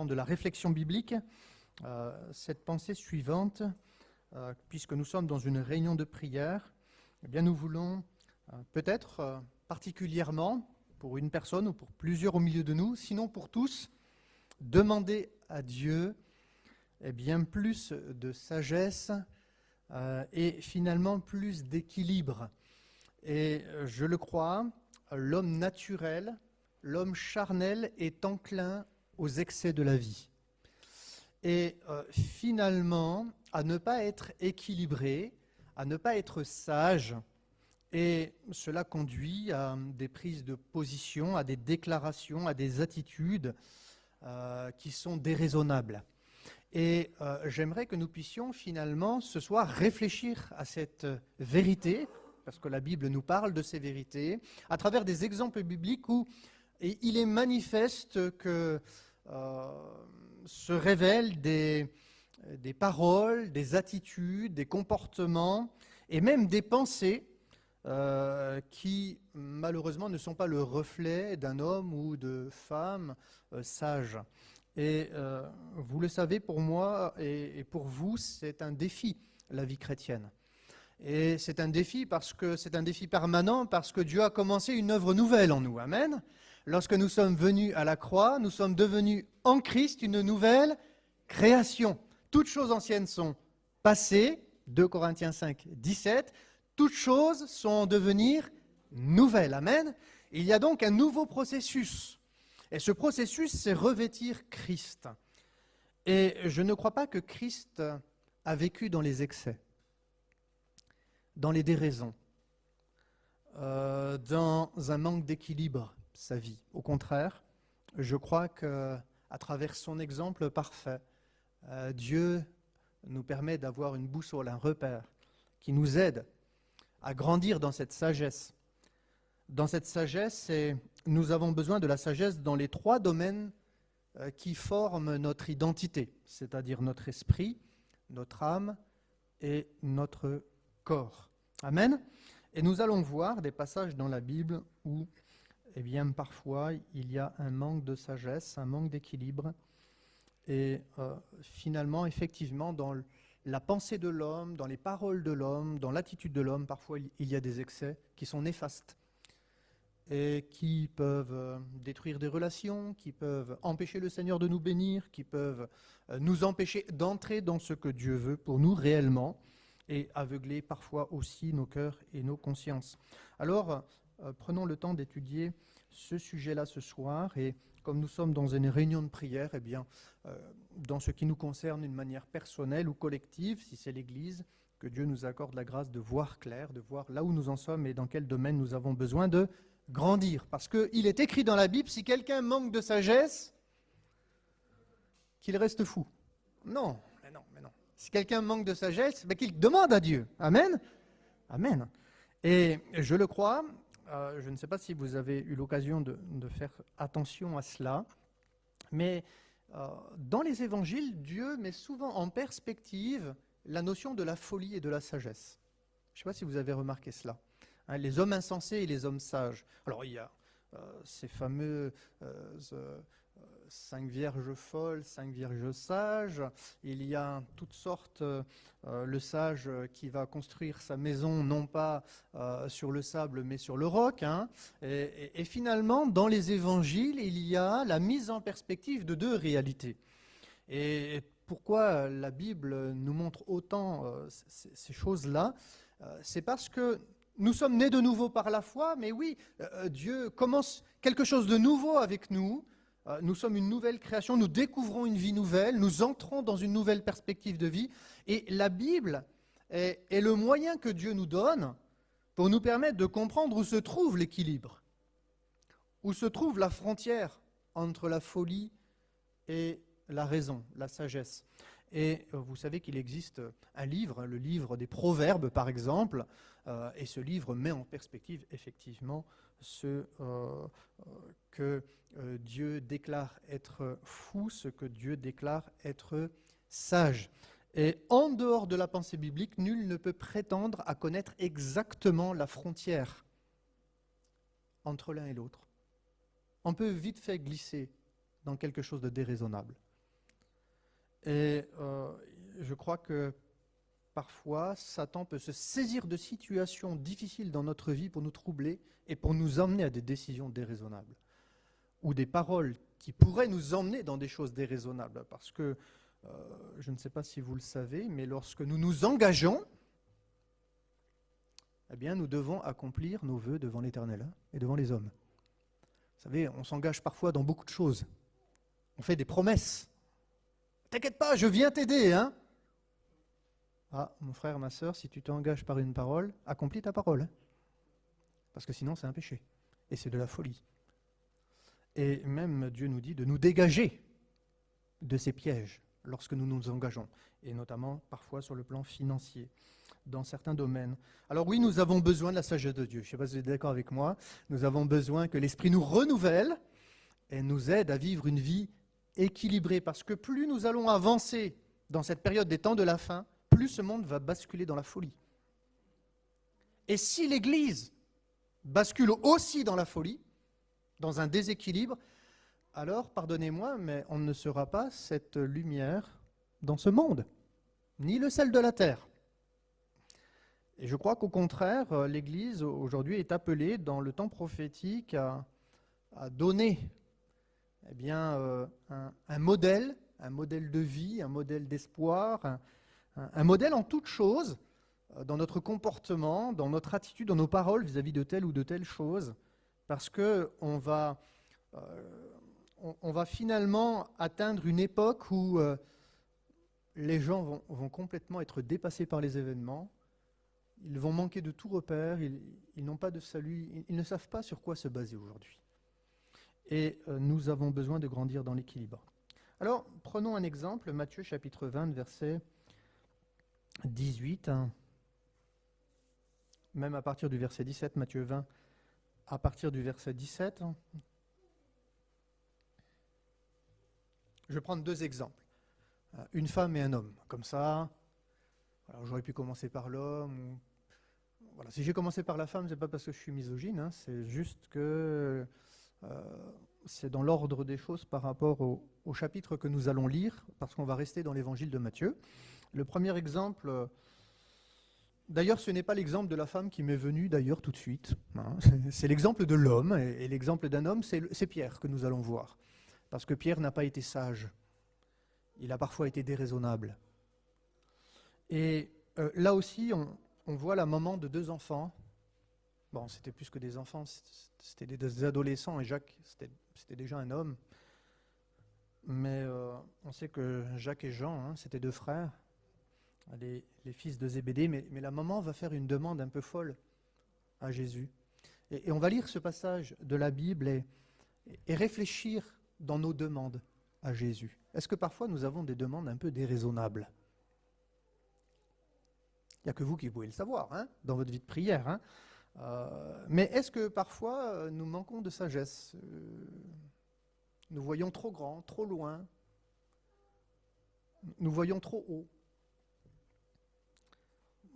plan de la réflexion biblique, cette pensée suivante, puisque nous sommes dans une réunion de prière, eh bien nous voulons peut-être particulièrement pour une personne ou pour plusieurs au milieu de nous, sinon pour tous, demander à Dieu bien plus de sagesse et finalement plus d'équilibre. Et je le crois, l'homme naturel, l'homme charnel est enclin aux excès de la vie. Et finalement, à ne pas être équilibré, à ne pas être sage, et cela conduit à des prises de position, à des déclarations, à des attitudes qui sont déraisonnables. Et j'aimerais que nous puissions finalement ce soir réfléchir à cette vérité, parce que la Bible nous parle de ces vérités, à travers des exemples bibliques où il est manifeste que se révèlent des paroles, des attitudes, des comportements et même des pensées qui malheureusement ne sont pas le reflet d'un homme ou de femme sage. Et vous le savez, pour moi et pour vous, c'est un défi, la vie chrétienne. Et c'est un défi parce que c'est un défi permanent, parce que Dieu a commencé une œuvre nouvelle en nous. Amen. Lorsque nous sommes venus à la croix, nous sommes devenus en Christ une nouvelle création. Toutes choses anciennes sont passées, 2 Corinthiens 5, 17. Toutes choses sont en devenir nouvelles. Amen. Il y a donc un nouveau processus. Et ce processus, c'est revêtir Christ. Et je ne crois pas que Christ a vécu dans les excès, dans les déraisons, dans un manque d'équilibre, sa vie. Au contraire, je crois qu'à travers son exemple parfait, Dieu nous permet d'avoir une boussole, un repère, qui nous aide à grandir dans cette sagesse. Dans cette sagesse, et nous avons besoin de la sagesse dans les 3 domaines qui forment notre identité, c'est-à-dire notre esprit, notre âme et notre corps. Amen. Et nous allons voir des passages dans la Bible où, eh bien, parfois, il y a un manque de sagesse, un manque d'équilibre. Et finalement, effectivement, dans la pensée de l'homme, dans les paroles de l'homme, dans l'attitude de l'homme, parfois il y a des excès qui sont néfastes et qui peuvent détruire des relations, qui peuvent empêcher le Seigneur de nous bénir, qui peuvent nous empêcher d'entrer dans ce que Dieu veut pour nous réellement et aveugler parfois aussi nos cœurs et nos consciences. Alors, prenons le temps d'étudier ce sujet-là ce soir et comme nous sommes dans une réunion de prière, eh bien, dans ce qui nous concerne d'une manière personnelle ou collective, si c'est l'Église, que Dieu nous accorde la grâce de voir clair, de voir là où nous en sommes et dans quel domaine nous avons besoin de grandir. Parce qu'il est écrit dans la Bible, si quelqu'un manque de sagesse, qu'il reste fou. Non, mais non, mais non. Si quelqu'un manque de sagesse, qu'il demande à Dieu. Amen. Amen. Et je le crois, je ne sais pas si vous avez eu l'occasion de faire attention à cela, mais dans les évangiles, Dieu met souvent en perspective la notion de la folie et de la sagesse. Je ne sais pas si vous avez remarqué cela. Hein, les hommes insensés et les hommes sages. Alors il y a ces fameux 5 vierges folles, 5 vierges sages. Il y a toutes sortes, le sage qui va construire sa maison non pas sur le sable mais sur le roc. Hein. Et finalement, dans les évangiles, il y a la mise en perspective de 2 réalités. Et pourquoi la Bible nous montre autant ces choses-là, c'est parce que nous sommes nés de nouveau par la foi, mais oui, Dieu commence quelque chose de nouveau avec nous. Nous sommes une nouvelle création, nous découvrons une vie nouvelle, nous entrons dans une nouvelle perspective de vie. Et la Bible est le moyen que Dieu nous donne pour nous permettre de comprendre où se trouve l'équilibre, où se trouve la frontière entre la folie et la raison, la sagesse. Et vous savez qu'il existe un livre, le livre des Proverbes par exemple, et ce livre met en perspective effectivement ce que Dieu déclare être fou, ce que Dieu déclare être sage. Et en dehors de la pensée biblique, nul ne peut prétendre à connaître exactement la frontière entre l'un et l'autre. On peut vite fait glisser dans quelque chose de déraisonnable. Et je crois que parfois, Satan peut se saisir de situations difficiles dans notre vie pour nous troubler et pour nous emmener à des décisions déraisonnables ou des paroles qui pourraient nous emmener dans des choses déraisonnables. Parce que, je ne sais pas si vous le savez, mais lorsque nous nous engageons, eh bien, nous devons accomplir nos vœux devant l'Éternel et devant les hommes. Vous savez, on s'engage parfois dans beaucoup de choses. On fait des promesses. T'inquiète pas, je viens t'aider, hein. Ah, mon frère, ma sœur, si tu t'engages par une parole, accomplis ta parole. Parce que sinon, c'est un péché. Et c'est de la folie. Et même Dieu nous dit de nous dégager de ces pièges lorsque nous nous engageons. Et notamment, parfois, sur le plan financier, dans certains domaines. Alors oui, nous avons besoin de la sagesse de Dieu. Je ne sais pas si vous êtes d'accord avec moi. Nous avons besoin que l'Esprit nous renouvelle et nous aide à vivre une vie équilibrée. Parce que plus nous allons avancer dans cette période des temps de la fin, plus ce monde va basculer dans la folie. Et si l'Église bascule aussi dans la folie, dans un déséquilibre, alors, pardonnez-moi, mais on ne sera pas cette lumière dans ce monde, ni le sel de la terre. Et je crois qu'au contraire, l'Église aujourd'hui est appelée dans le temps prophétique à donner un modèle de vie, un modèle d'espoir, un modèle en toute chose, dans notre comportement, dans notre attitude, dans nos paroles vis-à-vis de telle ou de telle chose, parce qu'on va finalement atteindre une époque où les gens vont complètement être dépassés par les événements, ils vont manquer de tout repère, ils n'ont pas de salut, ils ne savent pas sur quoi se baser aujourd'hui. Et nous avons besoin de grandir dans l'équilibre. Alors, prenons un exemple, Matthieu chapitre 20, verset 18, même à partir du verset 17, Matthieu 20, à partir du verset 17. Je vais prendre deux exemples, une femme et un homme, comme ça. Alors j'aurais pu commencer par l'homme. Voilà. Si j'ai commencé par la femme, ce n'est pas parce que je suis misogyne, hein, c'est juste que c'est dans l'ordre des choses par rapport au chapitre que nous allons lire, parce qu'on va rester dans l'évangile de Matthieu. Le premier exemple, d'ailleurs ce n'est pas l'exemple de la femme qui m'est venu d'ailleurs tout de suite, hein, c'est l'exemple de l'homme, et l'exemple d'un homme, c'est Pierre que nous allons voir. Parce que Pierre n'a pas été sage, il a parfois été déraisonnable. Et là aussi, on voit la maman de deux enfants. Bon, c'était plus que des enfants, c'était des adolescents, et Jacques, c'était déjà un homme. Mais on sait que Jacques et Jean, hein, c'était deux frères, les fils de Zébédée, mais la maman va faire une demande un peu folle à Jésus. Et on va lire ce passage de la Bible et réfléchir dans nos demandes à Jésus. Est-ce que parfois nous avons des demandes un peu déraisonnables ? Il n'y a que vous qui pouvez le savoir, hein, dans votre vie de prière. Hein. Mais est-ce que parfois nous manquons de sagesse ? Nous voyons trop grand, trop loin. Nous voyons trop haut.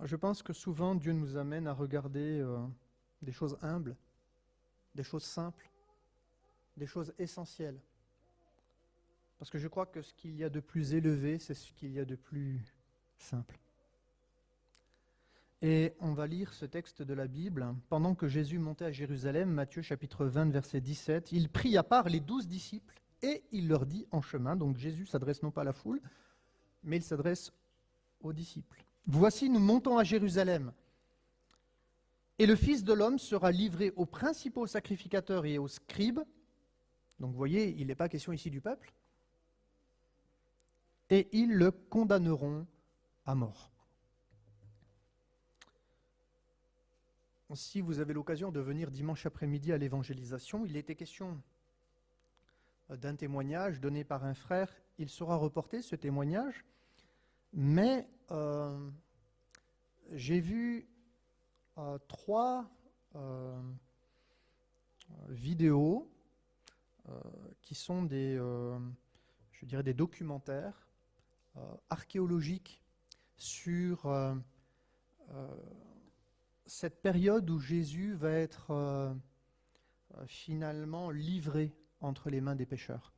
Je pense que souvent Dieu nous amène à regarder des choses humbles, des choses simples, des choses essentielles. Parce que je crois que ce qu'il y a de plus élevé, c'est ce qu'il y a de plus simple. Et on va lire ce texte de la Bible. Pendant que Jésus montait à Jérusalem, Matthieu chapitre 20, verset 17, il prit à part les 12 disciples et il leur dit en chemin, donc Jésus s'adresse non pas à la foule, mais il s'adresse aux disciples. Voici, nous montons à Jérusalem, et le Fils de l'homme sera livré aux principaux sacrificateurs et aux scribes. Donc vous voyez, il n'est pas question ici du peuple. Et ils le condamneront à mort. Si vous avez l'occasion de venir dimanche après-midi à l'évangélisation, il était question d'un témoignage donné par un frère. Il sera reporté, ce témoignage, mais j'ai vu 3 vidéos qui sont des documentaires archéologiques sur cette période où Jésus va être finalement livré entre les mains des pécheurs.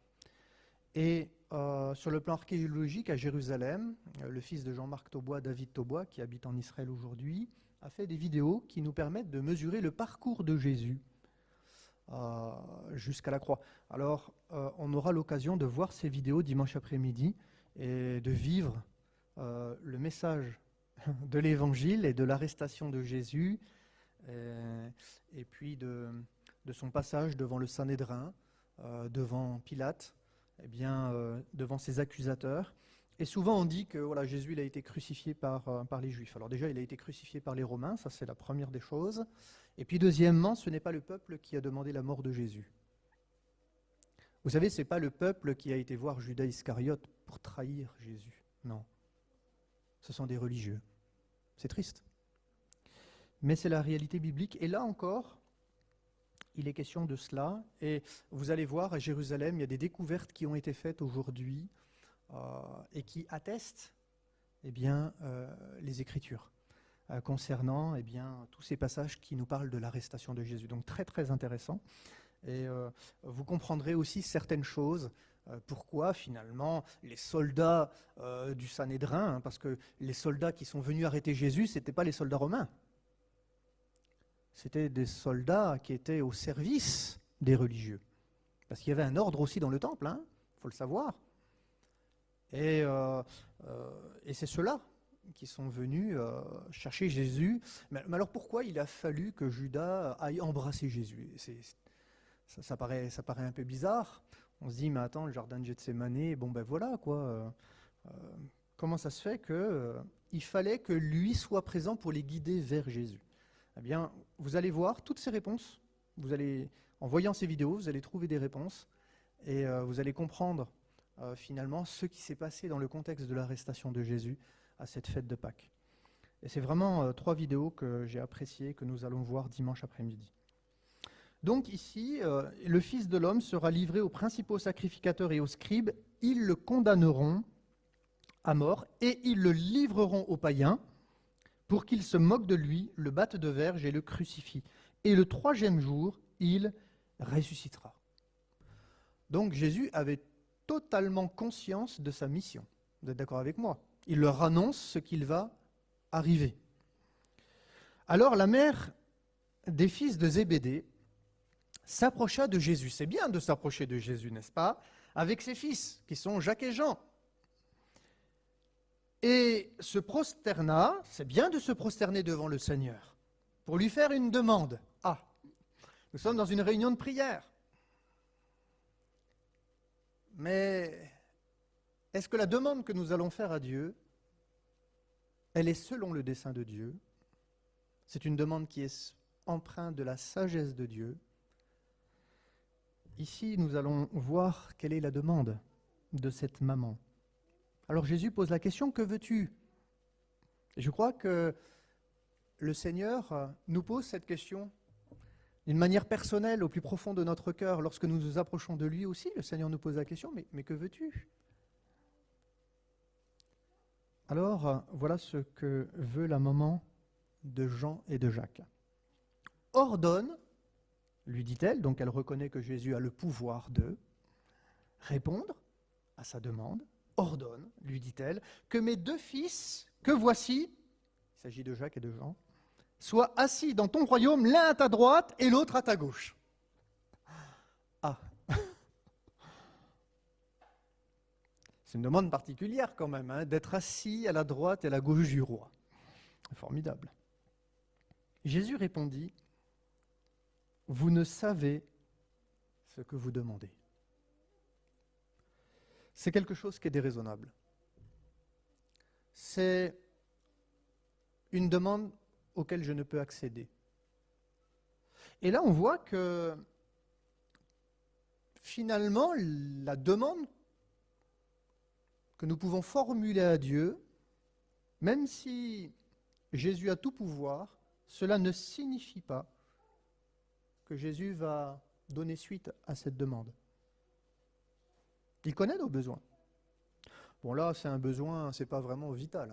Et sur le plan archéologique, à Jérusalem, le fils de Jean-Marc Taubois, David Taubois, qui habite en Israël aujourd'hui, a fait des vidéos qui nous permettent de mesurer le parcours de Jésus jusqu'à la croix. Alors, on aura l'occasion de voir ces vidéos dimanche après-midi et de vivre le message de l'Évangile et de l'arrestation de Jésus, et puis de son passage devant le Sanhédrin, devant Pilate, devant ses accusateurs. Et souvent on dit que voilà, Jésus il a été crucifié par les Juifs. Alors déjà, il a été crucifié par les Romains, ça c'est la première des choses. Et puis deuxièmement, ce n'est pas le peuple qui a demandé la mort de Jésus. Vous savez, ce n'est pas le peuple qui a été voir Judas Iscariote pour trahir Jésus. Non. Ce sont des religieux. C'est triste. Mais c'est la réalité biblique. Et là encore, il est question de cela. Et vous allez voir, à Jérusalem, il y a des découvertes qui ont été faites aujourd'hui et qui attestent les Écritures concernant tous ces passages qui nous parlent de l'arrestation de Jésus. Donc très très intéressant. Et vous comprendrez aussi certaines choses. Pourquoi finalement les soldats du Sanhédrin, parce que les soldats qui sont venus arrêter Jésus, ce n'étaient pas les soldats romains. C'était des soldats qui étaient au service des religieux. Parce qu'il y avait un ordre aussi dans le temple, il faut le savoir. Et c'est ceux-là qui sont venus chercher Jésus. Mais alors pourquoi il a fallu que Judas aille embrasser Jésus ? Ça paraît un peu bizarre. On se dit, mais attends, le jardin de Gethsémani, voilà quoi. Comment ça se fait qu'il fallait que lui soit présent pour les guider vers Jésus ? Eh bien, vous allez voir toutes ces réponses. En voyant ces vidéos, vous allez trouver des réponses et vous allez comprendre finalement ce qui s'est passé dans le contexte de l'arrestation de Jésus à cette fête de Pâques. Et c'est vraiment 3 vidéos que j'ai appréciées, que nous allons voir dimanche après-midi. Donc ici, le Fils de l'homme sera livré aux principaux sacrificateurs et aux scribes. Ils le condamneront à mort et ils le livreront aux païens pour qu'ils se moquent de lui, le battent de verge et le crucifient. Et le 3e jour, il ressuscitera. Donc Jésus avait totalement conscience de sa mission. Vous êtes d'accord avec moi ? Il leur annonce ce qu'il va arriver. Alors la mère des fils de Zébédée s'approcha de Jésus. C'est bien de s'approcher de Jésus, n'est-ce pas ? Avec ses fils, qui sont Jacques et Jean. Et se prosterna, c'est bien de se prosterner devant le Seigneur, pour lui faire une demande. Ah, nous sommes dans une réunion de prière. Mais est-ce que la demande que nous allons faire à Dieu, elle est selon le dessein de Dieu ? C'est une demande qui est empreinte de la sagesse de Dieu. Ici, nous allons voir quelle est la demande de cette maman. Alors Jésus pose la question, que veux-tu ? Et je crois que le Seigneur nous pose cette question d'une manière personnelle, au plus profond de notre cœur. Lorsque nous nous approchons de lui aussi, le Seigneur nous pose la question, mais que veux-tu ? Alors, voilà ce que veut la maman de Jean et de Jacques. Ordonne, lui dit-elle, donc elle reconnaît que Jésus a le pouvoir de répondre à sa demande. Ordonne, lui dit-elle, que mes 2 fils, que voici, il s'agit de Jacques et de Jean, soient assis dans ton royaume, l'un à ta droite et l'autre à ta gauche. Ah, c'est une demande particulière quand même, d'être assis à la droite et à la gauche du roi. Formidable. Jésus répondit, vous ne savez ce que vous demandez. C'est quelque chose qui est déraisonnable. C'est une demande auquel je ne peux accéder. Et là, on voit que finalement, la demande que nous pouvons formuler à Dieu, même si Jésus a tout pouvoir, cela ne signifie pas que Jésus va donner suite à cette demande. Il connaît nos besoins. Bon là, c'est un besoin, c'est pas vraiment vital,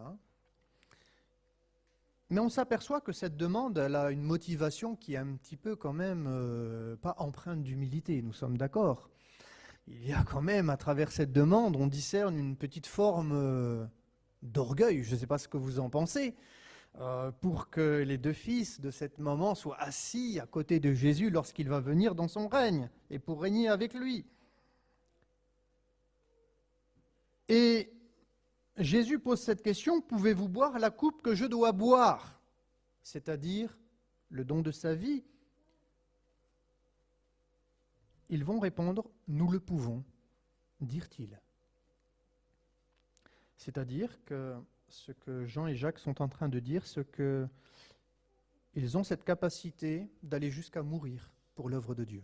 Mais on s'aperçoit que cette demande, elle a une motivation qui est un petit peu quand même pas empreinte d'humilité, nous sommes d'accord. il y a quand même, à travers cette demande, on discerne une petite forme d'orgueil, je ne sais pas ce que vous en pensez, pour que les deux fils de cette maman soient assis à côté de Jésus lorsqu'il va venir dans son règne, et pour régner avec lui. Et Jésus pose cette question, pouvez-vous boire la coupe que je dois boire, c'est-à-dire le don de sa vie? Ils vont répondre, nous le pouvons, dirent-ils. C'est-à-dire que ce que Jean et Jacques sont en train de dire, c'est qu'ils ont cette capacité d'aller jusqu'à mourir pour l'œuvre de Dieu.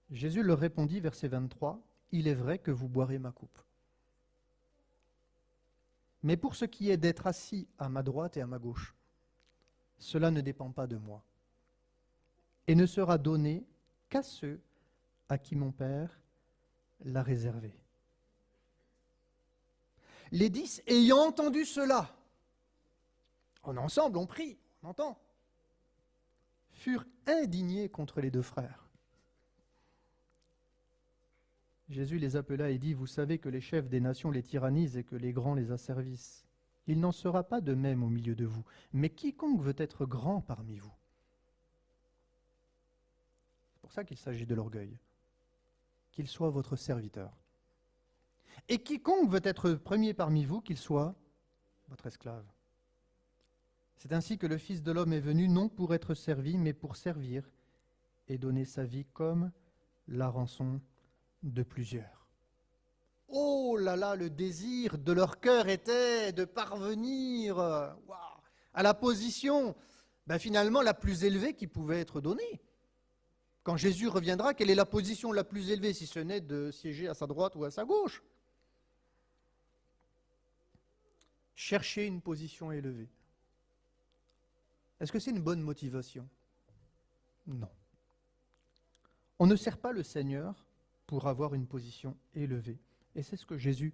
Jésus leur répondit, verset 23, « Il est vrai que vous boirez ma coupe. Mais pour ce qui est d'être assis à ma droite et à ma gauche, cela ne dépend pas de moi, et ne sera donné qu'à ceux à qui mon Père l'a réservé. » Les 10 ayant entendu cela, ensemble on prie, on entend, furent indignés contre les deux frères. Jésus les appela et dit, « Vous savez que les chefs des nations les tyrannisent et que les grands les asservissent. Il n'en sera pas de même au milieu de vous, mais quiconque veut être grand parmi vous. » C'est pour ça qu'il s'agit de l'orgueil. Qu'il soit votre serviteur. Et quiconque veut être premier parmi vous, qu'il soit votre esclave. C'est ainsi que le Fils de l'homme est venu, non pour être servi, mais pour servir et donner sa vie comme la rançon de plusieurs. Oh là là, le désir de leur cœur était de parvenir à la position finalement la plus élevée qui pouvait être donnée. Quand Jésus reviendra, quelle est la position la plus élevée, si ce n'est de siéger à sa droite ou à sa gauche? Chercher une position élevée. Est-ce que c'est une bonne motivation? Non. On ne sert pas le Seigneur pour avoir une position élevée. Et c'est ce que Jésus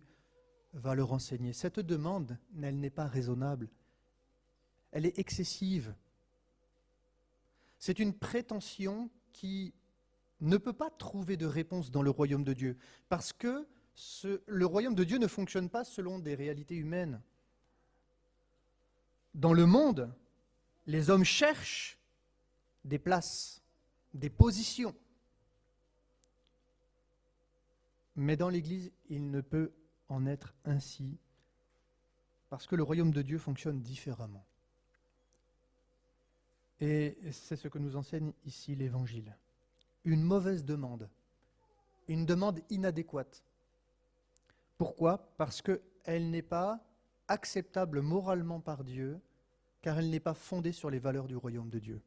va leur enseigner. Cette demande, elle n'est pas raisonnable. Elle est excessive. C'est une prétention qui ne peut pas trouver de réponse dans le royaume de Dieu. Parce que le royaume de Dieu ne fonctionne pas selon des réalités humaines. Dans le monde, les hommes cherchent des places, des positions. Mais dans l'Église, il ne peut en être ainsi, parce que le royaume de Dieu fonctionne différemment. Et c'est ce que nous enseigne ici l'Évangile. Une mauvaise demande, une demande inadéquate. Pourquoi? Parce qu'elle n'est pas acceptable moralement par Dieu, car elle n'est pas fondée sur les valeurs du royaume de Dieu.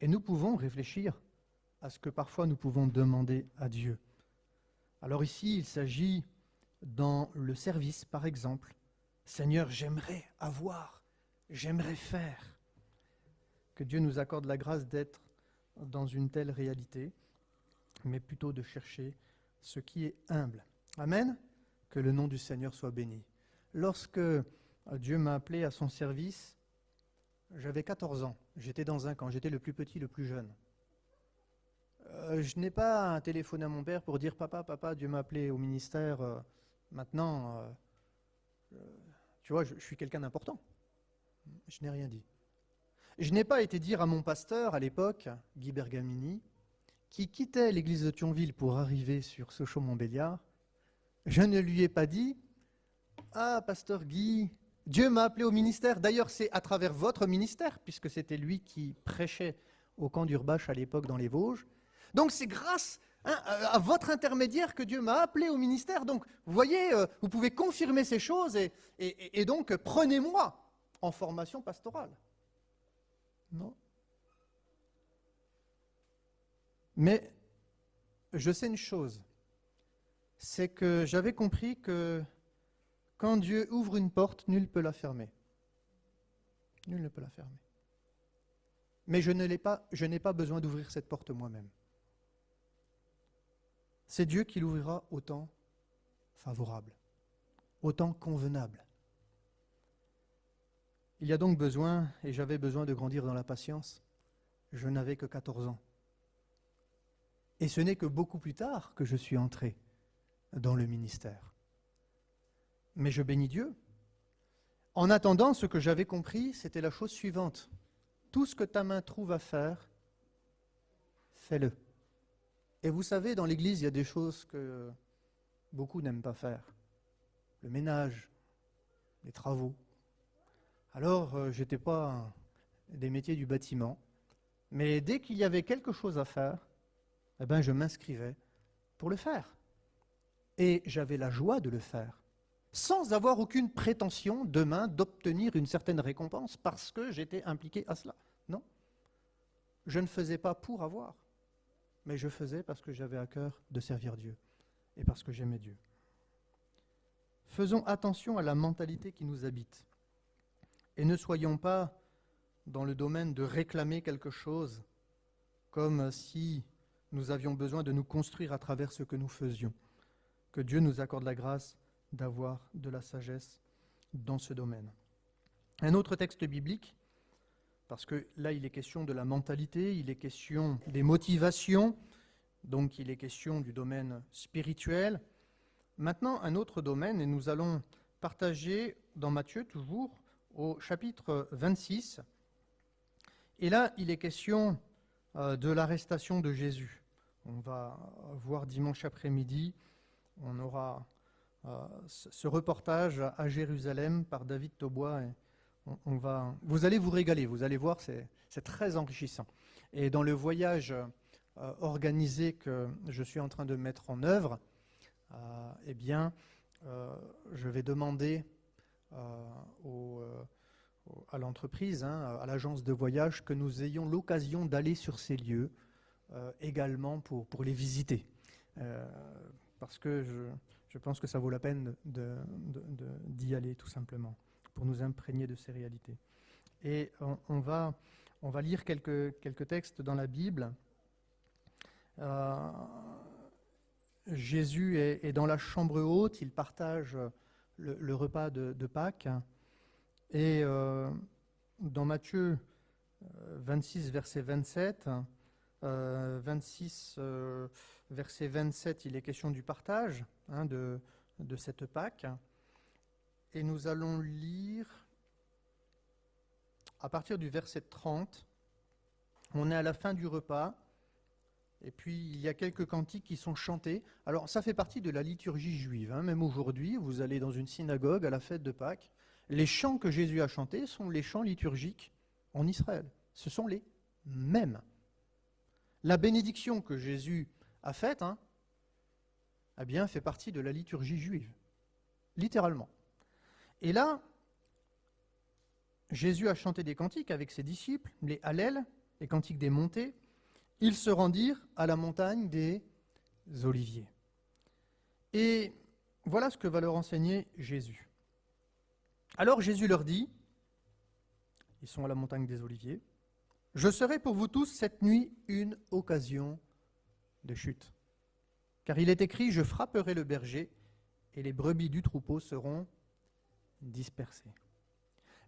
Et nous pouvons réfléchir à ce que parfois nous pouvons demander à Dieu. Alors ici, il s'agit dans le service, par exemple. Seigneur, j'aimerais avoir, j'aimerais faire. Que Dieu nous accorde la grâce d'être dans une telle réalité, mais plutôt de chercher ce qui est humble. Amen. Que le nom du Seigneur soit béni. Lorsque Dieu m'a appelé à son service, j'avais 14 ans. J'étais dans un camp, j'étais le plus petit, le plus jeune. Je n'ai pas téléphoné à mon père pour dire « Papa, Dieu m'a appelé au ministère, maintenant, tu vois, je suis quelqu'un d'important. » Je n'ai rien dit. Je n'ai pas été dire à mon pasteur à l'époque, Guy Bergamini, qui quittait l'église de Thionville pour arriver sur Sochaux-Montbéliard, je ne lui ai pas dit « Ah, pasteur Guy, Dieu m'a appelé au ministère. D'ailleurs, c'est à travers votre ministère, puisque c'était lui qui prêchait au camp d'Urbache à l'époque dans les Vosges. Donc c'est grâce à votre intermédiaire que Dieu m'a appelé au ministère. Donc, vous voyez, vous pouvez confirmer ces choses et donc prenez-moi en formation pastorale. » Non. Mais je sais une chose, c'est que j'avais compris que quand Dieu ouvre une porte, nul ne peut la fermer. Nul ne peut la fermer. Mais je n'ai pas besoin d'ouvrir cette porte moi-même. C'est Dieu qui l'ouvrira au temps favorable, au temps convenable. Il y a donc besoin, et j'avais besoin de grandir dans la patience, je n'avais que 14 ans. Et ce n'est que beaucoup plus tard que je suis entré dans le ministère. Mais je bénis Dieu. En attendant, ce que j'avais compris, c'était la chose suivante. Tout ce que ta main trouve à faire, fais-le. Et vous savez, dans l'Église, il y a des choses que beaucoup n'aiment pas faire. Le ménage, les travaux. Alors, je n'étais pas des métiers du bâtiment, mais dès qu'il y avait quelque chose à faire, eh ben, je m'inscrivais pour le faire. Et j'avais la joie de le faire, sans avoir aucune prétention demain d'obtenir une certaine récompense parce que j'étais impliqué à cela. Non. Je ne faisais pas pour avoir, mais je faisais parce que j'avais à cœur de servir Dieu et parce que j'aimais Dieu. Faisons attention à la mentalité qui nous habite et ne soyons pas dans le domaine de réclamer quelque chose comme si nous avions besoin de nous construire à travers ce que nous faisions. Que Dieu nous accorde la grâce d'avoir de la sagesse dans ce domaine. Un autre texte biblique, parce que là il est question de la mentalité, il est question des motivations, donc il est question du domaine spirituel. Maintenant un autre domaine, et nous allons partager dans Matthieu toujours au chapitre 26. Et là il est question de l'arrestation de Jésus. On va voir dimanche après-midi, on aura ce reportage à Jérusalem par David Taubois. Et vous allez vous régaler, vous allez voir, c'est très enrichissant. Et dans le voyage organisé que je suis en train de mettre en œuvre, eh bien, je vais demander à l'entreprise, à l'agence de voyage, que nous ayons l'occasion d'aller sur ces lieux également pour les visiter. Parce que je pense que ça vaut la peine d'y aller tout simplement, pour nous imprégner de ces réalités. Et on va lire quelques textes dans la Bible. Jésus est dans la chambre haute, il partage le repas de Pâques. Et dans Matthieu 26, verset 27, 26, verset 27, il est question du partage de cette Pâque. Et nous allons lire à partir du verset 30. On est à la fin du repas. Et puis, il y a quelques cantiques qui sont chantés. Alors, ça fait partie de la liturgie juive. Même aujourd'hui, vous allez dans une synagogue à la fête de Pâques. Les chants que Jésus a chantés sont les chants liturgiques en Israël. Ce sont les mêmes. La bénédiction que Jésus a faite, eh bien, fait partie de la liturgie juive, littéralement. Et là, Jésus a chanté des cantiques avec ses disciples, les Hallel, les cantiques des montées. Ils se rendirent à la montagne des Oliviers. Et voilà ce que va leur enseigner Jésus. Alors Jésus leur dit, ils sont à la montagne des Oliviers, « Je serai pour vous tous cette nuit une occasion de chute. Car il est écrit, je frapperai le berger et les brebis du troupeau seront dispersées.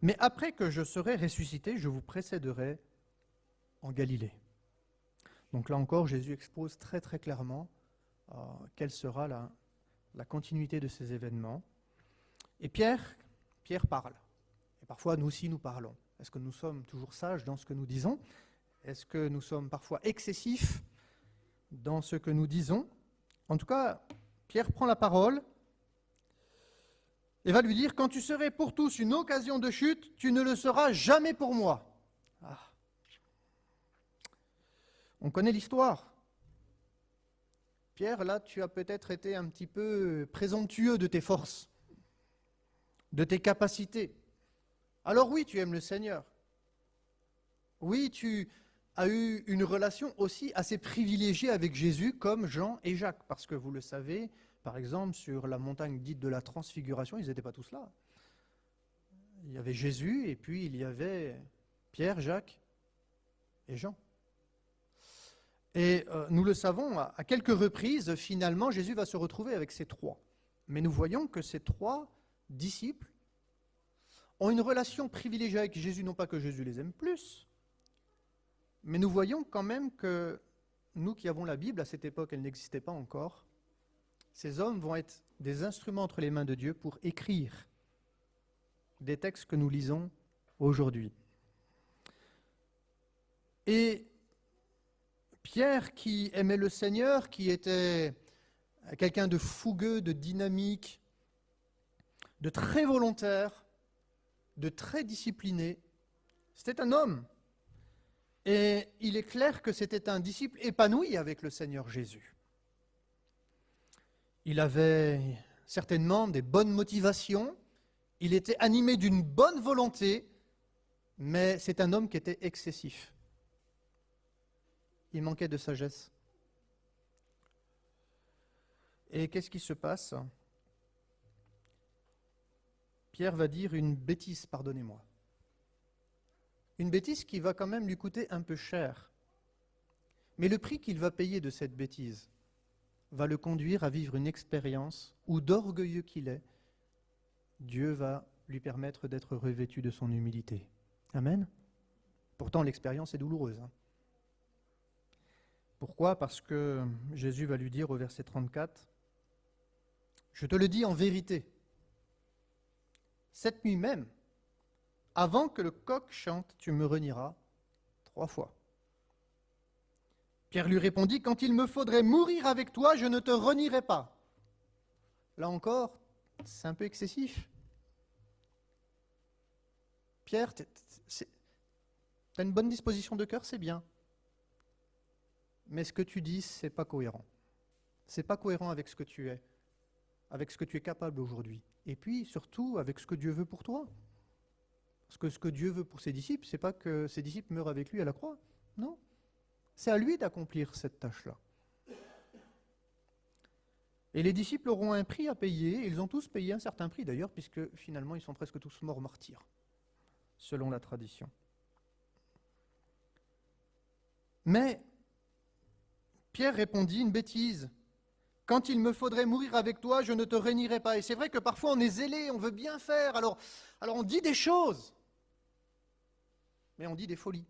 Mais après que je serai ressuscité, je vous précéderai en Galilée. » Donc là encore, Jésus expose très très clairement quelle sera la continuité de ces événements. Et Pierre parle. Et parfois, nous aussi, nous parlons. Est-ce que nous sommes toujours sages dans ce que nous disons? Est-ce que nous sommes parfois excessifs dans ce que nous disons? En tout cas, Pierre prend la parole et va lui dire, « Quand tu serais pour tous une occasion de chute, tu ne le seras jamais pour moi. » On connaît l'histoire. Pierre, là, tu as peut-être été un petit peu présomptueux de tes forces, de tes capacités. Alors oui, tu aimes le Seigneur. Oui, tu as eu une relation aussi assez privilégiée avec Jésus comme Jean et Jacques, parce que vous le savez, par exemple, sur la montagne dite de la Transfiguration, ils n'étaient pas tous là. Il y avait Jésus et puis il y avait Pierre, Jacques et Jean. Et nous le savons, à quelques reprises, finalement, Jésus va se retrouver avec ces trois. Mais nous voyons que ces trois disciples ont une relation privilégiée avec Jésus, non pas que Jésus les aime plus, mais nous voyons quand même que nous qui avons la Bible, à cette époque, elle n'existait pas encore, ces hommes vont être des instruments entre les mains de Dieu pour écrire des textes que nous lisons aujourd'hui. Et Pierre, qui aimait le Seigneur, qui était quelqu'un de fougueux, de dynamique, de très volontaire, de très discipliné, c'était un homme. Et il est clair que c'était un disciple épanoui avec le Seigneur Jésus. Il avait certainement des bonnes motivations, il était animé d'une bonne volonté, mais c'est un homme qui était excessif. Il manquait de sagesse. Et qu'est-ce qui se passe ? Pierre va dire une bêtise, pardonnez-moi. Une bêtise qui va quand même lui coûter un peu cher. Mais le prix qu'il va payer de cette bêtise va le conduire à vivre une expérience où, d'orgueilleux qu'il est, Dieu va lui permettre d'être revêtu de son humilité. Amen. Pourtant, l'expérience est douloureuse. Pourquoi ? Parce que Jésus va lui dire au verset 34, « Je te le dis en vérité, cette nuit même, avant que le coq chante, tu me renieras 3 fois. » Pierre lui répondit, « Quand il me faudrait mourir avec toi, je ne te renierai pas. » Là encore, c'est un peu excessif. Pierre, tu as une bonne disposition de cœur, c'est bien. Mais ce que tu dis, c'est pas cohérent. C'est pas cohérent avec ce que tu es, avec ce que tu es capable aujourd'hui. Et puis, surtout, avec ce que Dieu veut pour toi. Parce que ce que Dieu veut pour ses disciples, c'est pas que ses disciples meurent avec lui à la croix. Non. C'est à lui d'accomplir cette tâche-là. Et les disciples auront un prix à payer. Ils ont tous payé un certain prix d'ailleurs, puisque finalement, ils sont presque tous morts martyrs, selon la tradition. Mais Pierre répondit, une bêtise. Quand il me faudrait mourir avec toi, je ne te réunirai pas. Et c'est vrai que parfois on est zélé, on veut bien faire, alors on dit des choses, mais on dit des folies.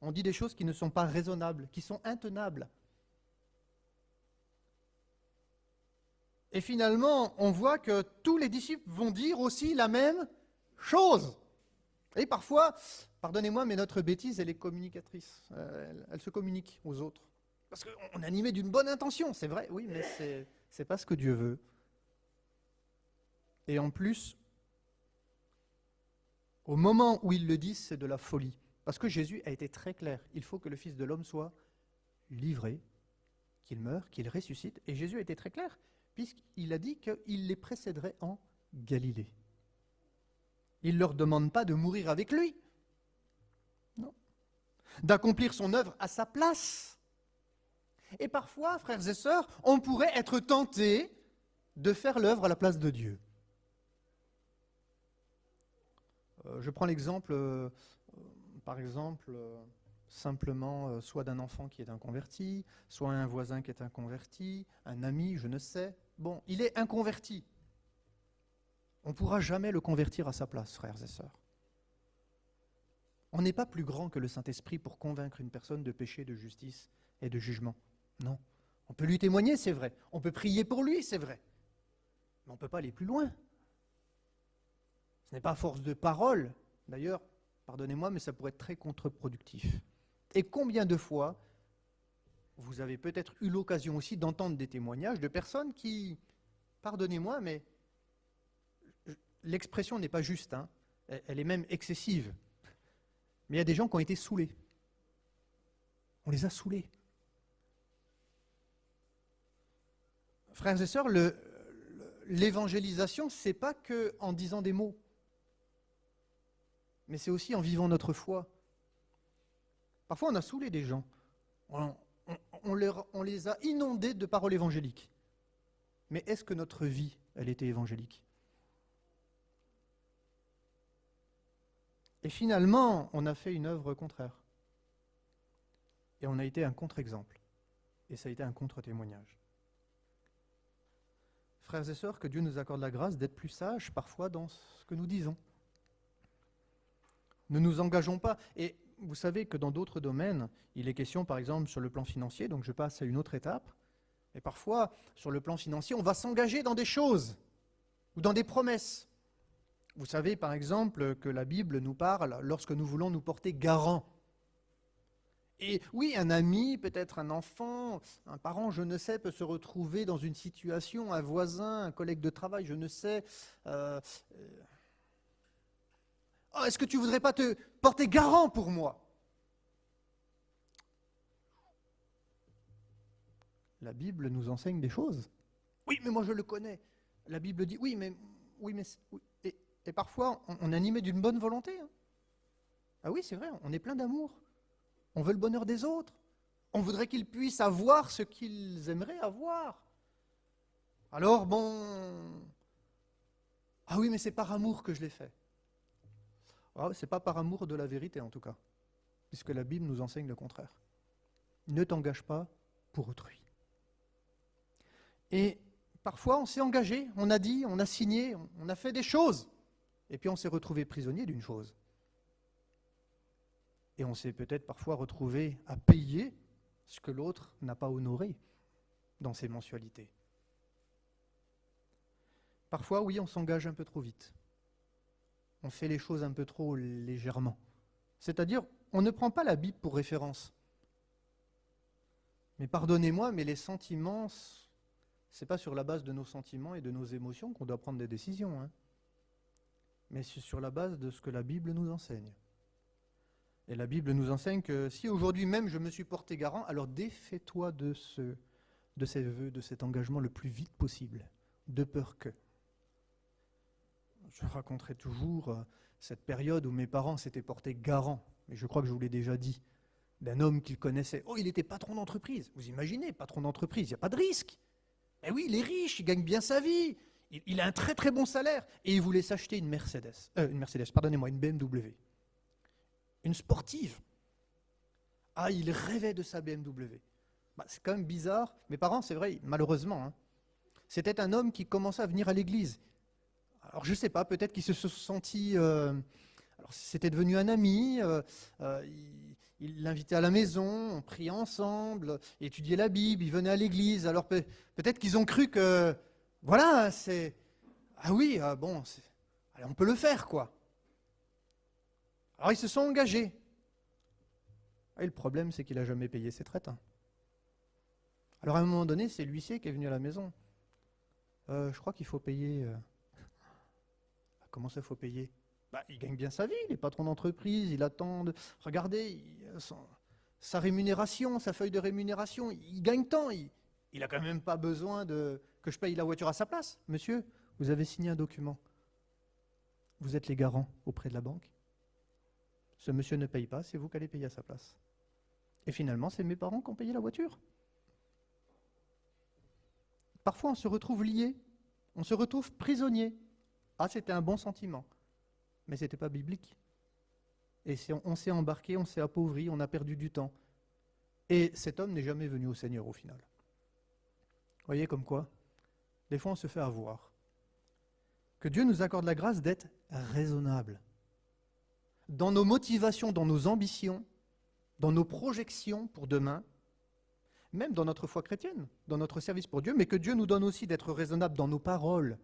On dit des choses qui ne sont pas raisonnables, qui sont intenables. Et finalement, on voit que tous les disciples vont dire aussi la même chose. Et parfois, pardonnez-moi, mais notre bêtise, elle est communicatrice. Elle se communique aux autres. Parce qu'on est animé d'une bonne intention, c'est vrai, oui, mais c'est pas ce que Dieu veut. Et en plus, au moment où ils le disent, c'est de la folie. Parce que Jésus a été très clair. Il faut que le Fils de l'homme soit livré, qu'il meure, qu'il ressuscite. Et Jésus a été très clair, puisqu'il a dit qu'il les précéderait en Galilée. Il ne leur demande pas de mourir avec lui. Non. D'accomplir son œuvre à sa place. Et parfois, frères et sœurs, on pourrait être tenté de faire l'œuvre à la place de Dieu. Je prends l'exemple, par exemple, simplement, soit d'un enfant qui est inconverti, soit un voisin qui est inconverti, un ami, je ne sais. Bon, il est inconverti. On ne pourra jamais le convertir à sa place, frères et sœurs. On n'est pas plus grand que le Saint-Esprit pour convaincre une personne de péché, de justice et de jugement. Non. On peut lui témoigner, c'est vrai. On peut prier pour lui, c'est vrai. Mais on ne peut pas aller plus loin. Ce n'est pas à force de paroles. D'ailleurs, pardonnez-moi, mais ça pourrait être très contre-productif. Et combien de fois, vous avez peut-être eu l'occasion aussi d'entendre des témoignages de personnes qui, pardonnez-moi, mais l'expression n'est pas juste, hein, elle est même excessive. Mais il y a des gens qui ont été saoulés. On les a saoulés. Frères et sœurs, l'évangélisation, ce n'est pas qu'en disant des mots, mais c'est aussi en vivant notre foi. Parfois, on a saoulé des gens. On les a inondés de paroles évangéliques. Mais est-ce que notre vie, elle était évangélique ? Et finalement, on a fait une œuvre contraire. Et on a été un contre-exemple. Et ça a été un contre-témoignage. Frères et sœurs, que Dieu nous accorde la grâce d'être plus sages parfois dans ce que nous disons. Ne nous engageons pas. Et vous savez que dans d'autres domaines, il est question, par exemple, sur le plan financier, donc je passe à une autre étape, et parfois, sur le plan financier, on va s'engager dans des choses ou dans des promesses. Vous savez, par exemple, que la Bible nous parle lorsque nous voulons nous porter garant. Et oui, un ami, peut-être un enfant, un parent, je ne sais, peut se retrouver dans une situation, un voisin, un collègue de travail, je ne sais. Oh, est-ce que tu ne voudrais pas te porter garant pour moi? La Bible nous enseigne des choses. Oui, mais moi je le connais. La Bible dit oui, mais oui. Et parfois, on est animé d'une bonne volonté. Hein. Ah oui, c'est vrai, on est plein d'amour. On veut le bonheur des autres. On voudrait qu'ils puissent avoir ce qu'ils aimeraient avoir. Alors bon, ah oui, mais c'est par amour que je l'ai fait. Ah, c'est pas par amour de la vérité en tout cas, puisque la Bible nous enseigne le contraire. Ne t'engage pas pour autrui. Et parfois, on s'est engagé, on a dit, on a signé, on a fait des choses, et puis on s'est retrouvé prisonnier d'une chose. Et on s'est peut-être parfois retrouvé à payer ce que l'autre n'a pas honoré dans ses mensualités. Parfois, oui, on s'engage un peu trop vite. On fait les choses un peu trop légèrement. C'est-à-dire, on ne prend pas la Bible pour référence. Mais pardonnez-moi, mais les sentiments, c'est pas sur la base de nos sentiments et de nos émotions qu'on doit prendre des décisions, hein. Mais c'est sur la base de ce que la Bible nous enseigne. Et la Bible nous enseigne que si aujourd'hui même je me suis porté garant, alors défais-toi de ces vœux, de cet engagement le plus vite possible, de peur que. Je raconterai toujours cette période où mes parents s'étaient portés garant, mais je crois que je vous l'ai déjà dit, d'un homme qu'ils connaissaient. Oh, il était patron d'entreprise. Vous imaginez, patron d'entreprise, il n'y a pas de risque. Eh oui, il est riche, il gagne bien sa vie, il a un très très bon salaire, et il voulait s'acheter une BMW. Une sportive. Ah, il rêvait de sa BMW. Bah, c'est quand même bizarre. Mes parents, c'est vrai, malheureusement, hein, c'était un homme qui commençait à venir à l'église. Alors, je ne sais pas, peut-être qu'il se sentit... alors, c'était devenu un ami, il l'invitait à la maison, on priait ensemble, étudiait la Bible, il venait à l'église. Alors, peut-être qu'ils ont cru que... Voilà, c'est... Ah oui, bon, allez, on peut le faire, quoi. Alors ils se sont engagés. Et le problème, c'est qu'il n'a jamais payé ses traites. Hein. Alors à un moment donné, c'est l'huissier qui est venu à la maison. Je crois qu'il faut payer. Comment ça, il faut payer? Il gagne bien sa vie, il est patron d'entreprise, il attend. Regardez, sa rémunération, sa feuille de rémunération, il gagne tant. Il n'a quand même pas besoin que je paye la voiture à sa place. Monsieur, vous avez signé un document. Vous êtes les garants auprès de la banque. Ce monsieur ne paye pas, c'est vous qui allez payer à sa place. Et finalement, c'est mes parents qui ont payé la voiture. Parfois, on se retrouve lié, on se retrouve prisonnier. Ah, c'était un bon sentiment, mais ce n'était pas biblique. Et on s'est embarqué, on s'est appauvri, on a perdu du temps. Et cet homme n'est jamais venu au Seigneur au final. Vous voyez comme quoi, des fois, on se fait avoir. Que Dieu nous accorde la grâce d'être raisonnable. Dans nos motivations, dans nos ambitions, dans nos projections pour demain, même dans notre foi chrétienne, dans notre service pour Dieu, mais que Dieu nous donne aussi d'être raisonnable dans nos paroles.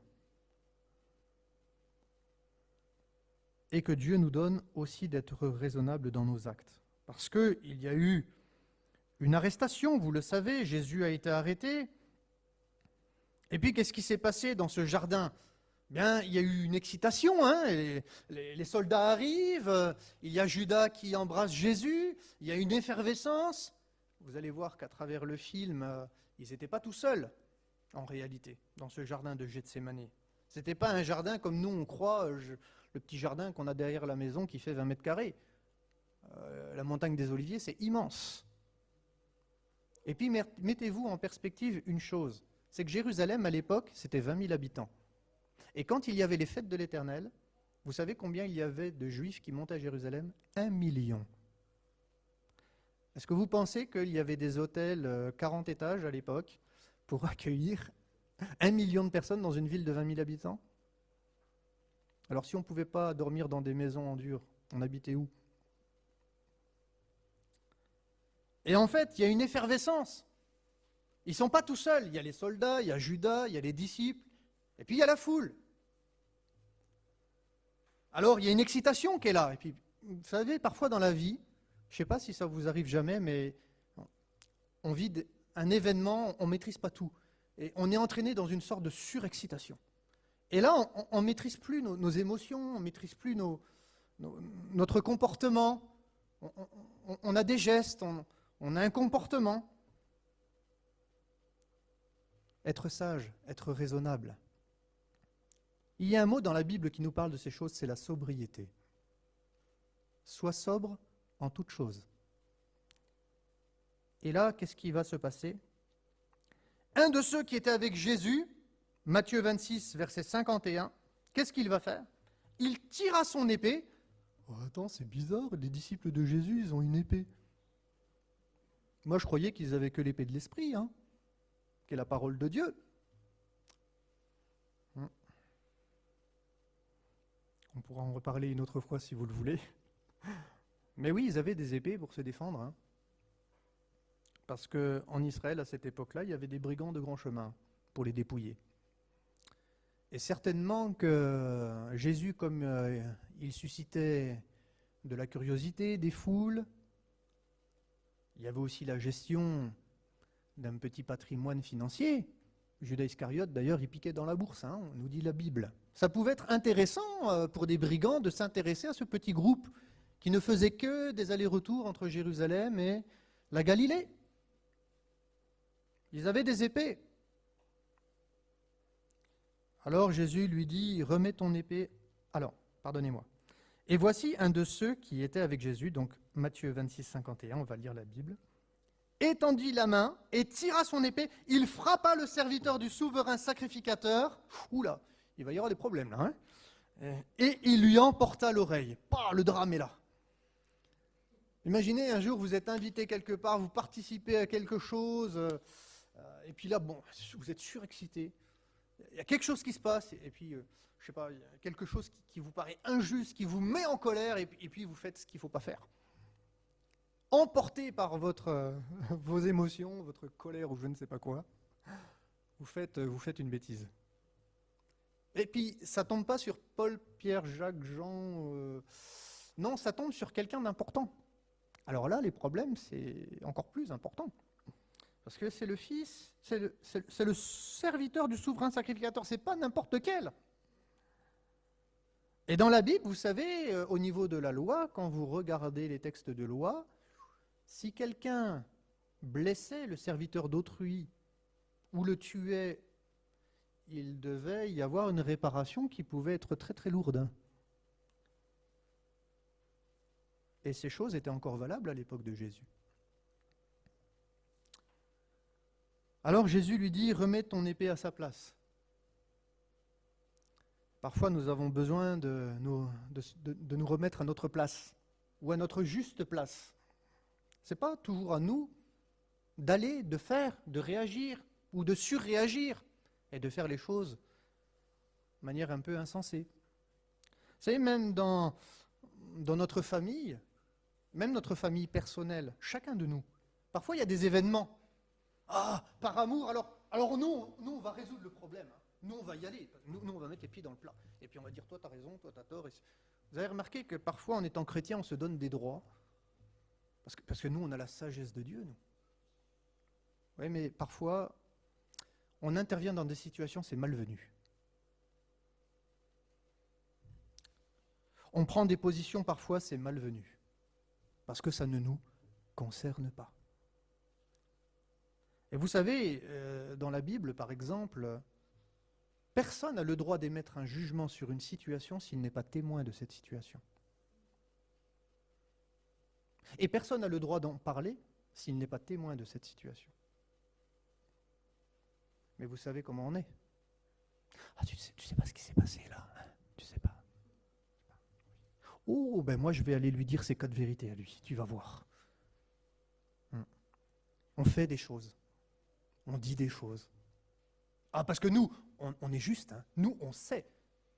Et que Dieu nous donne aussi d'être raisonnable dans nos actes. Parce qu'il y a eu une arrestation, vous le savez, Jésus a été arrêté. Et puis qu'est-ce qui s'est passé dans ce jardin ? Bien, il y a eu une excitation, hein, les soldats arrivent, il y a Judas qui embrasse Jésus, il y a une effervescence. Vous allez voir qu'à travers le film, ils n'étaient pas tout seuls, en réalité, dans ce jardin de Gethsémani. Ce n'était pas un jardin comme nous on croit, le petit jardin qu'on a derrière la maison qui fait 20 mètres carrés. La montagne des Oliviers, c'est immense. Et puis mettez-vous en perspective une chose, c'est que Jérusalem, à l'époque, c'était 20 000 habitants. Et quand il y avait les fêtes de l'Éternel, vous savez combien il y avait de Juifs qui montaient à Jérusalem ? 1 million. Est-ce que vous pensez qu'il y avait des hôtels 40 étages à l'époque pour accueillir 1 million de personnes dans une ville de 20 000 habitants ? Alors si on ne pouvait pas dormir dans des maisons en dur, on habitait où ? Et en fait, il y a une effervescence. Ils ne sont pas tout seuls. Il y a les soldats, il y a Judas, il y a les disciples, et puis il y a la foule. Alors, il y a une excitation qui est là. Et puis, vous savez, parfois dans la vie, je ne sais pas si ça vous arrive jamais, mais on vit un événement, on ne maîtrise pas tout. Et on est entraîné dans une sorte de surexcitation. Et là, on ne maîtrise plus nos émotions, on ne maîtrise plus notre comportement. On a des gestes, on a un comportement. Être sage, être raisonnable. Il y a un mot dans la Bible qui nous parle de ces choses, c'est la sobriété. Sois sobre en toutes choses. Et là, qu'est-ce qui va se passer? Un de ceux qui étaient avec Jésus, Matthieu 26, verset 51, qu'est-ce qu'il va faire? Il tira son épée. Oh, attends, c'est bizarre, les disciples de Jésus, ils ont une épée. Moi, je croyais qu'ils avaient que l'épée de l'esprit, qui est la parole de Dieu. On pourra en reparler une autre fois si vous le voulez. Mais oui, ils avaient des épées pour se défendre. Parce qu'en Israël, à cette époque-là, il y avait des brigands de grand chemin pour les dépouiller. Et certainement que Jésus, comme il suscitait de la curiosité des foules, il y avait aussi la gestion d'un petit patrimoine financier. Judas Iscariote, d'ailleurs, il piquait dans la bourse, on nous dit la Bible. Ça pouvait être intéressant pour des brigands de s'intéresser à ce petit groupe qui ne faisait que des allers-retours entre Jérusalem et la Galilée. Ils avaient des épées. Alors Jésus lui dit, remets ton épée. Alors, pardonnez-moi. Et voici un de ceux qui étaient avec Jésus, donc Matthieu 26, 51, on va lire la Bible, étendit la main et tira son épée, il frappa le serviteur du souverain sacrificateur. Oula, il va y avoir des problèmes là. Et il lui emporta l'oreille. Le drame est là. Imaginez un jour, vous êtes invité quelque part, vous participez à quelque chose, et puis là, vous êtes surexcité. Il y a quelque chose qui se passe, et puis, je ne sais pas, il y a quelque chose qui vous paraît injuste, qui vous met en colère, et puis vous faites ce qu'il ne faut pas faire. Emporté par vos émotions, votre colère ou je ne sais pas quoi, vous faites une bêtise. Et puis, ça ne tombe pas sur Paul, Pierre, Jacques, Jean, non, ça tombe sur quelqu'un d'important. Alors là, les problèmes, c'est encore plus important. Parce que c'est le fils, c'est le serviteur du souverain sacrificateur, c'est pas n'importe quel. Et dans la Bible, vous savez, au niveau de la loi, quand vous regardez les textes de loi, si quelqu'un blessait le serviteur d'autrui ou le tuait, il devait y avoir une réparation qui pouvait être très très lourde. Et ces choses étaient encore valables à l'époque de Jésus. Alors Jésus lui dit, remets ton épée à sa place. Parfois nous avons besoin de nous remettre à notre place, ou à notre juste place. Ce n'est pas toujours à nous d'aller, de faire, de réagir, ou de surréagir, et de faire les choses de manière un peu insensée. Vous savez, même dans notre famille, même notre famille personnelle, chacun de nous, parfois il y a des événements. Par amour, alors nous, on va résoudre le problème. Nous, on va y aller. Nous, on va mettre les pieds dans le plat. Et puis on va dire, toi, tu as raison, toi, tu as tort. Vous avez remarqué que parfois, en étant chrétien, on se donne des droits. Parce que nous, on a la sagesse de Dieu, nous. Oui, mais parfois, on intervient dans des situations, c'est malvenu. On prend des positions, parfois, c'est malvenu. Parce que ça ne nous concerne pas. Et vous savez, dans la Bible, par exemple, personne n'a le droit d'émettre un jugement sur une situation s'il n'est pas témoin de cette situation. Et personne n'a le droit d'en parler s'il n'est pas témoin de cette situation. Mais vous savez comment on est. Tu sais pas ce qui s'est passé là, tu sais pas. Moi je vais aller lui dire ses 4 vérités à lui, tu vas voir. On fait des choses. On dit des choses. Parce que nous, on est juste, nous, on sait.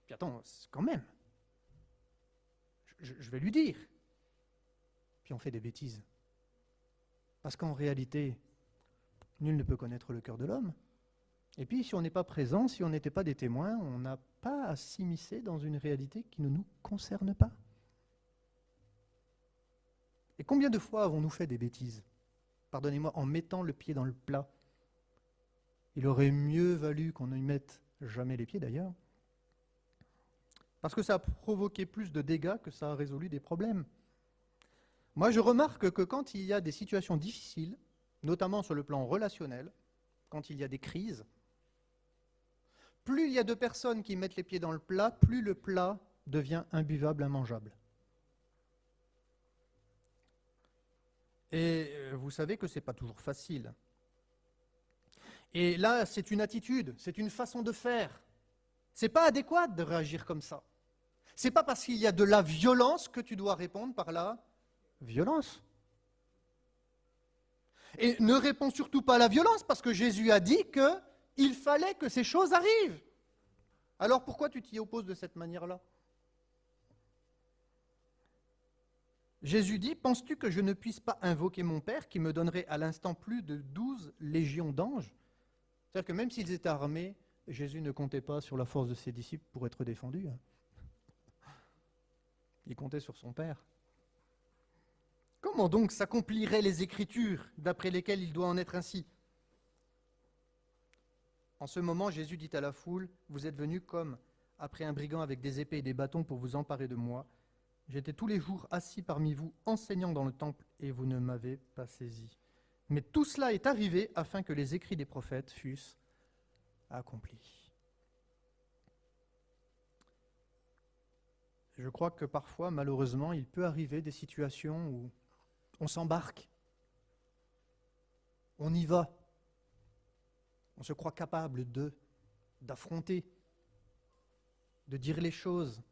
Puis attends, quand même, je vais lui dire. Puis on fait des bêtises. Parce qu'en réalité, nul ne peut connaître le cœur de l'homme. Et puis, si on n'est pas présent, si on n'était pas des témoins, on n'a pas à s'immiscer dans une réalité qui ne nous concerne pas. Et combien de fois avons-nous fait des bêtises? Pardonnez-moi, en mettant le pied dans le plat. Il aurait mieux valu qu'on n'y mette jamais les pieds d'ailleurs. Parce que ça a provoqué plus de dégâts que ça a résolu des problèmes. Moi, je remarque que quand il y a des situations difficiles, notamment sur le plan relationnel, quand il y a des crises, plus il y a de personnes qui mettent les pieds dans le plat, plus le plat devient imbuvable, immangeable. Et vous savez que ce n'est pas toujours facile. Et là, c'est une attitude, c'est une façon de faire. Ce n'est pas adéquat de réagir comme ça. Ce n'est pas parce qu'il y a de la violence que tu dois répondre par la violence. Et ne réponds surtout pas à la violence, parce que Jésus a dit qu'il fallait que ces choses arrivent. Alors pourquoi tu t'y opposes de cette manière-là? Jésus dit, penses-tu que je ne puisse pas invoquer mon Père qui me donnerait à l'instant plus de 12 légions d'anges? C'est-à-dire que même s'ils étaient armés, Jésus ne comptait pas sur la force de ses disciples pour être défendu. Il comptait sur son Père. Comment donc s'accompliraient les Écritures d'après lesquelles il doit en être ainsi? En ce moment, Jésus dit à la foule, « Vous êtes venus comme après un brigand avec des épées et des bâtons pour vous emparer de moi. J'étais tous les jours assis parmi vous, enseignant dans le temple, et vous ne m'avez pas saisi. Mais tout cela est arrivé afin que les écrits des prophètes fussent accomplis. » Je crois que parfois, malheureusement, il peut arriver des situations où on s'embarque, on y va, on se croit capable d'affronter, de dire les choses.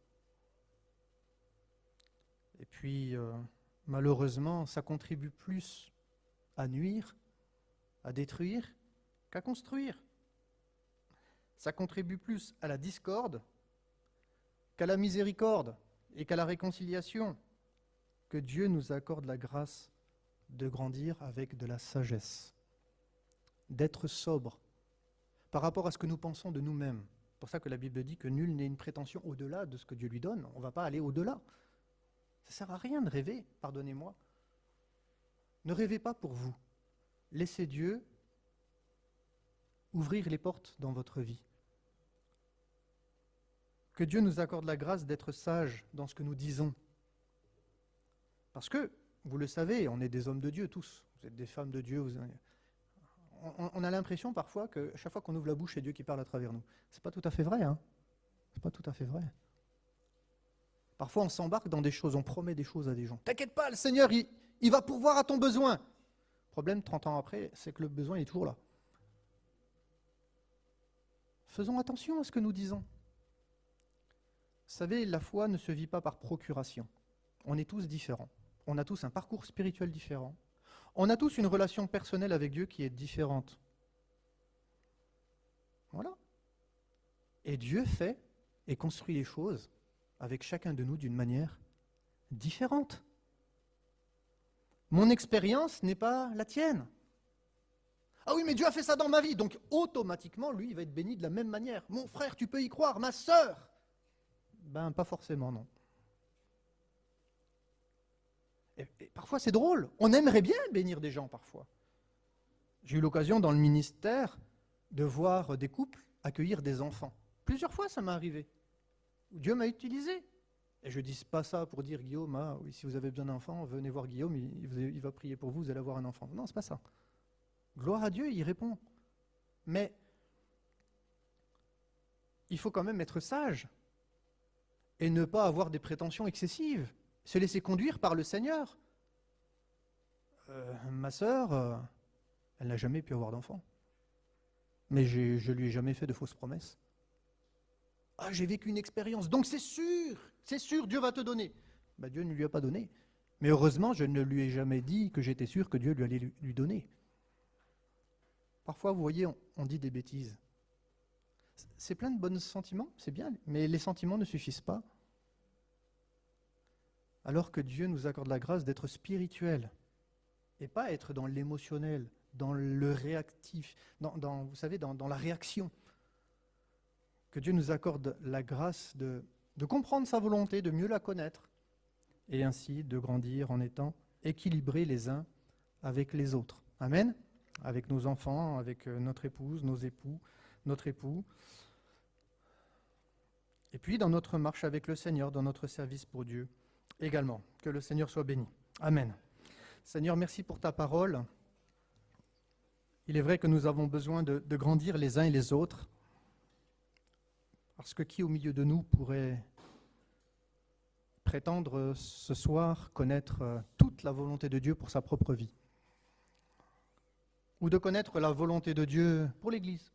Et puis, malheureusement, ça contribue plus à nuire, à détruire, qu'à construire. Ça contribue plus à la discorde qu'à la miséricorde et qu'à la réconciliation. Que Dieu nous accorde la grâce de grandir avec de la sagesse, d'être sobre par rapport à ce que nous pensons de nous-mêmes. C'est pour ça que la Bible dit que nul n'ait une prétention au-delà de ce que Dieu lui donne. On ne va pas aller au-delà. Ça ne sert à rien de rêver, pardonnez-moi. Ne rêvez pas pour vous. Laissez Dieu ouvrir les portes dans votre vie. Que Dieu nous accorde la grâce d'être sages dans ce que nous disons. Parce que, vous le savez, on est des hommes de Dieu tous. Vous êtes des femmes de Dieu. On a l'impression parfois que chaque fois qu'on ouvre la bouche, c'est Dieu qui parle à travers nous. C'est pas tout à fait vrai, hein. C'est pas tout à fait vrai. Parfois, on s'embarque dans des choses, on promet des choses à des gens. T'inquiète pas, le Seigneur, il va pourvoir à ton besoin. Le problème, 30 ans après, c'est que le besoin est toujours là. Faisons attention à ce que nous disons. Vous savez, la foi ne se vit pas par procuration. On est tous différents. On a tous un parcours spirituel différent. On a tous une relation personnelle avec Dieu qui est différente. Voilà. Et Dieu fait et construit les choses avec chacun de nous d'une manière différente. Mon expérience n'est pas la tienne. Ah oui, mais Dieu a fait ça dans ma vie, donc automatiquement, lui, il va être béni de la même manière. Mon frère, tu peux y croire, ma sœur. Ben, pas forcément, non. Et parfois, c'est drôle. On aimerait bien bénir des gens, parfois. J'ai eu l'occasion, dans le ministère, de voir des couples accueillir des enfants. Plusieurs fois, ça m'est arrivé. Dieu m'a utilisé. Et je ne dis pas ça pour dire, Guillaume, ah, oui, si vous avez besoin d'enfants, venez voir Guillaume, il va prier pour vous, vous allez avoir un enfant. Non, ce n'est pas ça. Gloire à Dieu, il répond. Mais il faut quand même être sage et ne pas avoir des prétentions excessives, se laisser conduire par le Seigneur. Ma sœur, elle n'a jamais pu avoir d'enfant. Mais je ne lui ai jamais fait de fausses promesses. Ah, j'ai vécu une expérience, donc c'est sûr, Dieu va te donner. Ben, Dieu ne lui a pas donné. Mais heureusement, je ne lui ai jamais dit que j'étais sûr que Dieu lui allait lui donner. Parfois, vous voyez, on dit des bêtises. C'est plein de bons sentiments, c'est bien, mais les sentiments ne suffisent pas. Alors que Dieu nous accorde la grâce d'être spirituels et pas être dans l'émotionnel, dans le réactif, vous savez, dans la réaction. Que Dieu nous accorde la grâce de comprendre sa volonté, de mieux la connaître, et ainsi de grandir en étant équilibrés les uns avec les autres. Amen. Avec nos enfants, avec notre épouse, nos époux, notre époux. Et puis dans notre marche avec le Seigneur, dans notre service pour Dieu également. Que le Seigneur soit béni. Amen. Seigneur, merci pour ta parole. Il est vrai que nous avons besoin de grandir les uns et les autres, parce que qui au milieu de nous pourrait prétendre ce soir connaître toute la volonté de Dieu pour sa propre vie, ou de connaître la volonté de Dieu pour l'Église,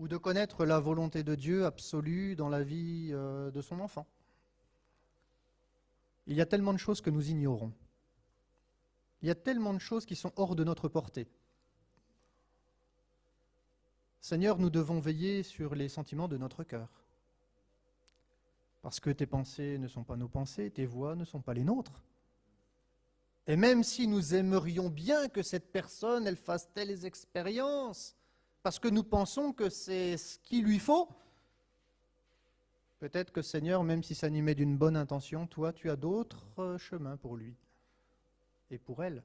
ou de connaître la volonté de Dieu absolue dans la vie de son enfant. Il y a tellement de choses que nous ignorons. Il y a tellement de choses qui sont hors de notre portée. Seigneur, nous devons veiller sur les sentiments de notre cœur. Parce que tes pensées ne sont pas nos pensées, tes voies ne sont pas les nôtres. Et même si nous aimerions bien que cette personne, elle fasse telles expériences, parce que nous pensons que c'est ce qu'il lui faut, peut-être que Seigneur, même si ça n'y met d'une bonne intention, toi, tu as d'autres chemins pour lui et pour elle.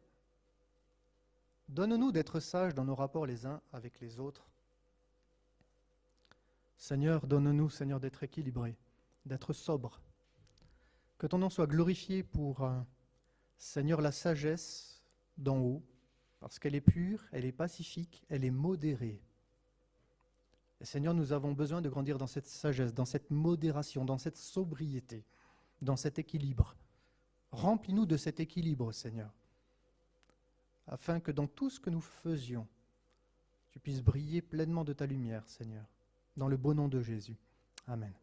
Donne-nous d'être sages dans nos rapports les uns avec les autres. Seigneur, donne-nous, Seigneur, d'être équilibrés, d'être sobres. Que ton nom soit glorifié pour, Seigneur, la sagesse d'en haut, parce qu'elle est pure, elle est pacifique, elle est modérée. Et Seigneur, nous avons besoin de grandir dans cette sagesse, dans cette modération, dans cette sobriété, dans cet équilibre. Remplis-nous de cet équilibre, Seigneur, afin que dans tout ce que nous faisions, tu puisses briller pleinement de ta lumière, Seigneur, dans le beau nom de Jésus. Amen.